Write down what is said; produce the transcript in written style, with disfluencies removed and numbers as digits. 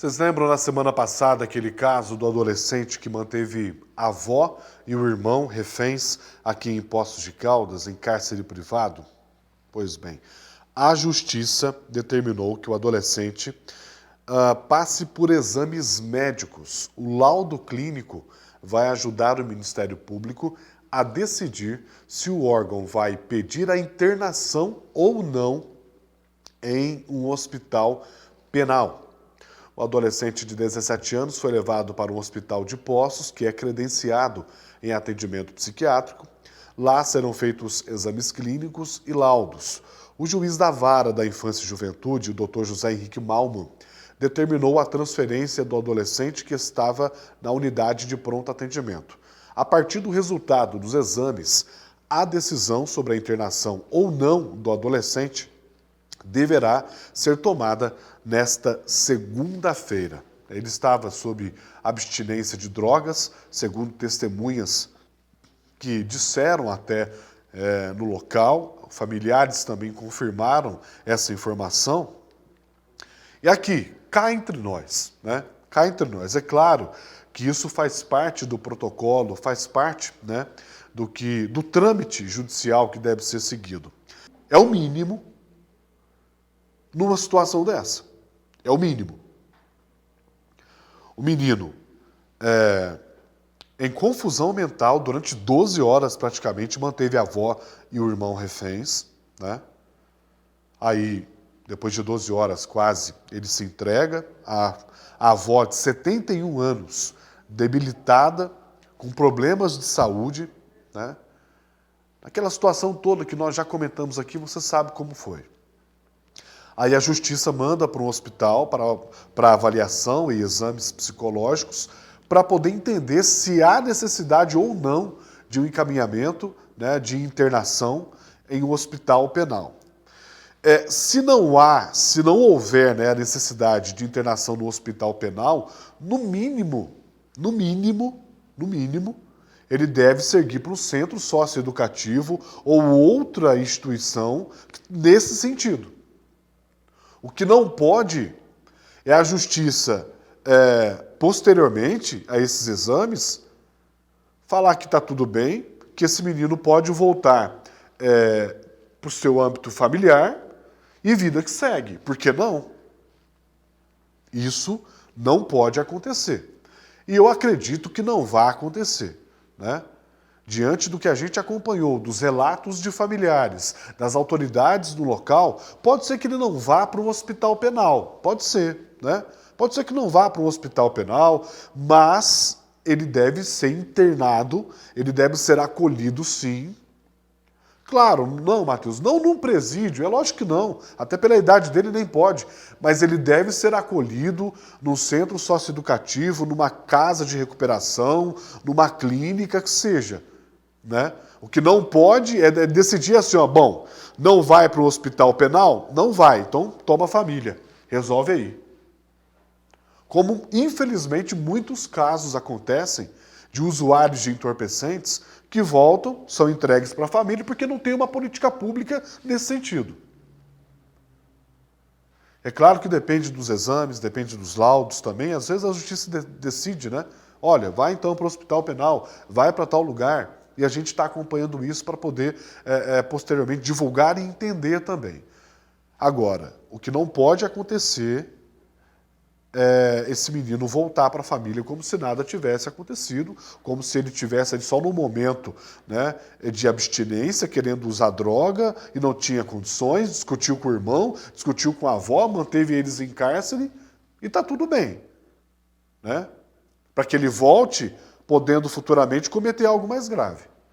Vocês lembram na semana passada aquele caso do adolescente que manteve a avó e o irmão reféns aqui em Poços de Caldas, em cárcere privado? Pois bem, a justiça determinou que o adolescente passe por exames médicos. O laudo clínico vai ajudar o Ministério Público a decidir se o órgão vai pedir a internação ou não em um hospital penal. O adolescente de 17 anos foi levado para um hospital de Poços, que é credenciado em atendimento psiquiátrico. Lá serão feitos exames clínicos e laudos. O juiz da Vara da Infância e Juventude, o Dr. José Henrique Malman, determinou a transferência do adolescente que estava na unidade de pronto atendimento. A partir do resultado dos exames, a decisão sobre a internação ou não do adolescente deverá ser tomada nesta segunda-feira. Ele estava sob abstinência de drogas, segundo testemunhas que disseram até no local. Familiares também confirmaram essa informação. E aqui, cá entre nós, né? Cá entre nós. É claro que isso faz parte do protocolo, faz parte, né, do trâmite judicial que deve ser seguido. É o mínimo numa situação dessa. É o mínimo. O menino, em confusão mental, durante 12 horas praticamente, manteve a avó e o irmão reféns, né? Aí, depois de 12 horas quase, ele se entrega. A avó de 71 anos, debilitada, com problemas de saúde, né? Aquela situação toda que nós já comentamos aqui, você sabe como foi. Aí a justiça manda para um hospital para avaliação e exames psicológicos para poder entender se há necessidade ou não de um encaminhamento, né, de internação em um hospital penal. Se não houver, né, a necessidade de internação no hospital penal, no mínimo, ele deve seguir para um centro socioeducativo ou outra instituição nesse sentido. O que não pode é a justiça, posteriormente a esses exames, falar que está tudo bem, que esse menino pode voltar para o seu âmbito familiar e vida que segue. Por que não? Isso não pode acontecer. E eu acredito que não vai acontecer, né? Diante do que a gente acompanhou, dos relatos de familiares, das autoridades do local, pode ser que ele não vá para um hospital penal, pode ser, né? Pode ser que não vá para um hospital penal, mas ele deve ser internado, ele deve ser acolhido sim. Claro, não, Matheus, não num presídio, é lógico que não, até pela idade dele nem pode, mas ele deve ser acolhido num centro socioeducativo, numa casa de recuperação, numa clínica que seja. Né? O que não pode é decidir assim, ó, bom, não vai para o hospital penal? Não vai, então toma a família, resolve aí. Como, infelizmente, muitos casos acontecem de usuários de entorpecentes que voltam, são entregues para a família porque não tem uma política pública nesse sentido. É claro que depende dos exames, depende dos laudos também, às vezes a justiça decide, né? Olha, vai então para o hospital penal, vai para tal lugar. E a gente está acompanhando isso para poder, posteriormente, divulgar e entender também. Agora, o que não pode acontecer é esse menino voltar para a família como se nada tivesse acontecido, como se ele tivesse ali só no momento, né, de abstinência, querendo usar droga e não tinha condições, discutiu com o irmão, discutiu com a avó, manteve eles em cárcere e está tudo bem, né? Para que ele volte podendo futuramente cometer algo mais grave.